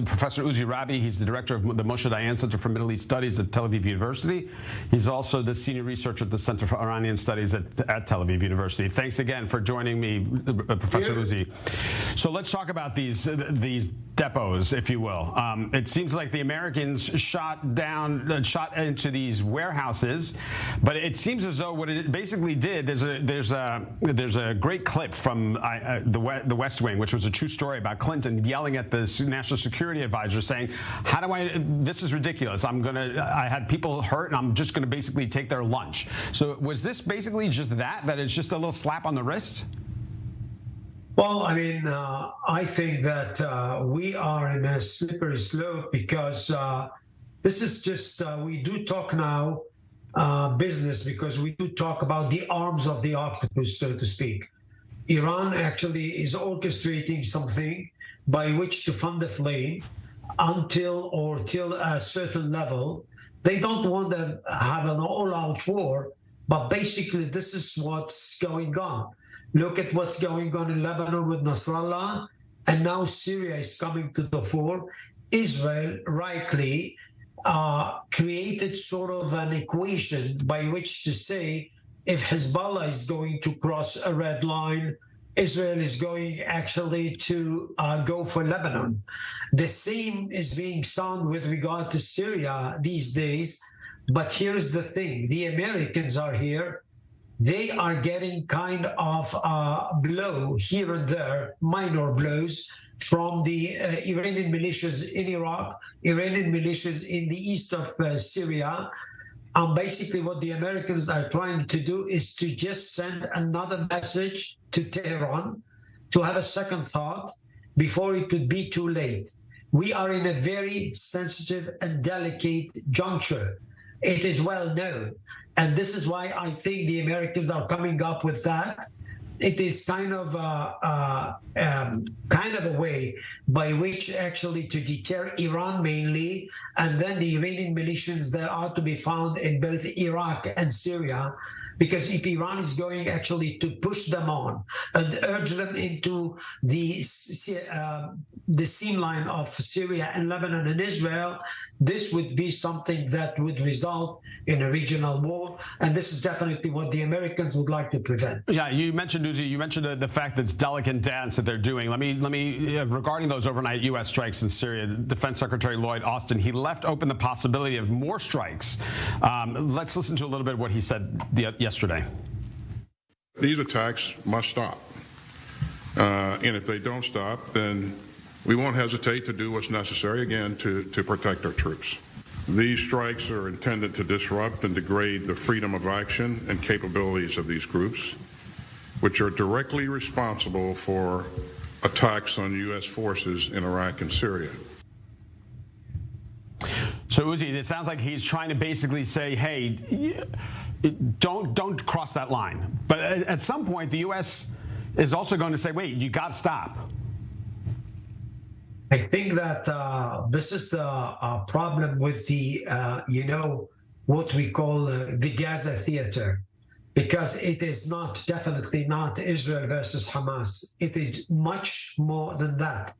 Professor Uzi Rabi, he's the director of the Moshe Dayan Center for Middle East Studies at Tel Aviv University. He's also the senior researcher at the Center for Iranian Studies at Tel Aviv University. Thanks again for joining me, Professor Uzi. So let's talk about these depots, if you will. It seems like the Americans shot into these warehouses, but it seems as though what it basically did, there's a great clip from the West Wing, which was a true story about Clinton yelling at the national security advisor saying, this is ridiculous. I had people hurt and I'm just going to basically take their lunch. So was this basically just that it's just a little slap on the wrist? Well, I mean, I think that we are in a slippery slope because this is just, we do talk now business because we do talk about the arms of the octopus, so to speak. Iran actually is orchestrating something by which to fund the flame till a certain level. They don't want to have an all-out war, but basically this is what's going on. Look at what's going on in Lebanon with Nasrallah, and now Syria is coming to the fore. Israel rightly created sort of an equation by which to say if Hezbollah is going to cross a red line, Israel is going actually to go for Lebanon. The same is being sound with regard to Syria these days. But here's the thing. The Americans are here. They are getting kind of blow here and there, minor blows, from the Iranian militias in Iraq, Iranian militias in the east of Syria. Basically, what the Americans are trying to do is to just send another message to Tehran to have a second thought before it could be too late. We are in a very sensitive and delicate juncture. It is well known. And this is why I think the Americans are coming up with that. It is kind of a way by which actually to deter Iran mainly, and then the Iranian militias that are to be found in both Iraq and Syria. Because if Iran is going actually to push them on and urge them into the seam line of Syria and Lebanon and Israel, this would be something that would result in a regional war. And this is definitely what the Americans would like to prevent. Yeah, you mentioned, Uzi, the fact that it's delicate dance that they're doing. Let me regarding those overnight U.S. strikes in Syria, Defense Secretary Lloyd Austin, he left open the possibility of more strikes. Let's listen to a little bit of what he said yesterday. These attacks must stop. And if they don't stop, then we won't hesitate to do what's necessary, again, to protect our troops. These strikes are intended to disrupt and degrade the freedom of action and capabilities of these groups, which are directly responsible for attacks on U.S. forces in Iraq and Syria. So, Uzi, it sounds like he's trying to basically say, hey, don't cross that line. But at some point, the U.S. is also going to say, wait, you got to stop. I think that this is the problem with the, what we call the Gaza theater, because it is definitely not Israel versus Hamas. It is much more than that.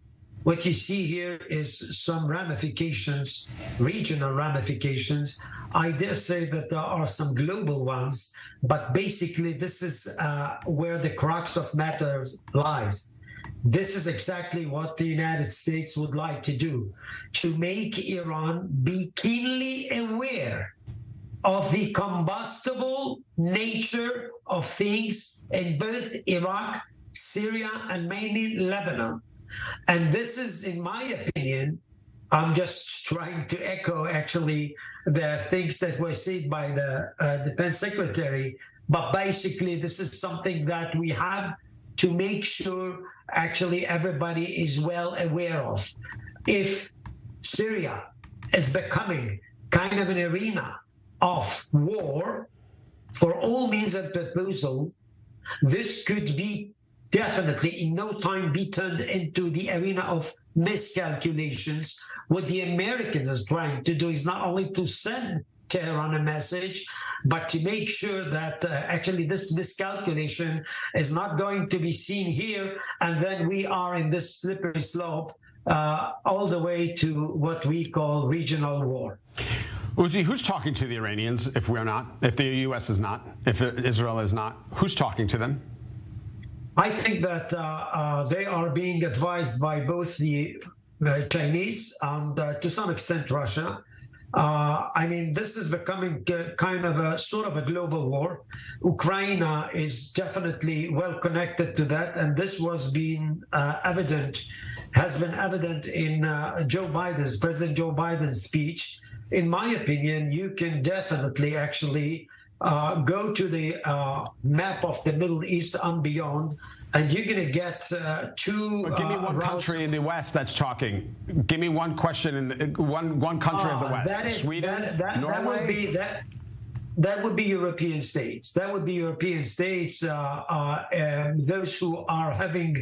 What you see here is some ramifications, regional ramifications. I dare say that there are some global ones, but basically this is where the crux of matters lies. This is exactly what the United States would like to do, to make Iran be keenly aware of the combustible nature of things in both Iraq, Syria, and mainly Lebanon. And this is, in my opinion, I'm just trying to echo actually the things that were said by the Defense Secretary, but basically this is something that we have to make sure actually everybody is well aware of. If Syria is becoming kind of an arena of war, for all means and proposal, this could be definitely in no time be turned into the arena of miscalculations. What the Americans are trying to do is not only to send Tehran a message, but to make sure that actually this miscalculation is not going to be seen here, and then we are in this slippery slope all the way to what we call regional war. Uzi, who's talking to the Iranians if we're not, if the U.S. is not, if Israel is not? Who's talking to them? I think that they are being advised by both the Chinese and to some extent Russia. I mean, this is becoming kind of a sort of a global war. Ukraine is definitely well connected to that, and this has been evident in President Joe Biden's speech. In my opinion, you can definitely actually go to the map of the Middle East and beyond, and you're going to get two. Give me one country in the West that's talking. Give me one question in one country of the West. Sweden, Norway. That would be European states. That would be European states, those who are having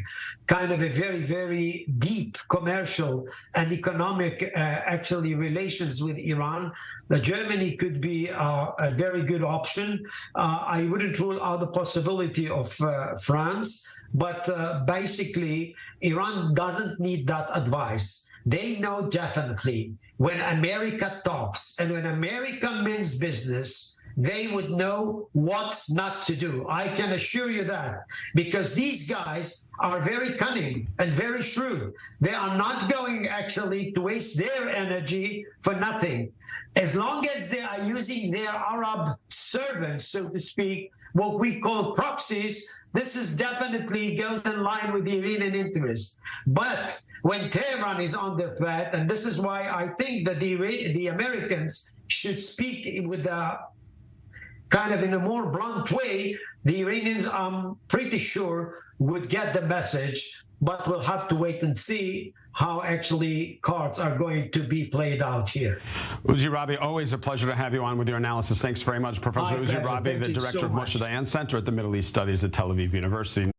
kind of a very, very deep commercial and economic actually relations with Iran. Germany could be a very good option. I wouldn't rule out the possibility of France, but basically Iran doesn't need that advice. They know definitely when America talks and when America means business, they would know what not to do. I can assure you that, because these guys are very cunning and very shrewd. They are not going actually to waste their energy for nothing. As long as they are using their Arab servants, so to speak, what we call proxies, this is definitely goes in line with the Iranian interests. But when Tehran is under threat, and this is why I think that the Americans should speak with kind of in a more blunt way, the Iranians, I'm pretty sure, would get the message, but we'll have to wait and see how actually cards are going to be played out here. Uzi Rabi, always a pleasure to have you on with your analysis. Thanks very much, Professor Uzi Rabi, the director of Moshe Dayan Center at the Middle East Studies at Tel Aviv University.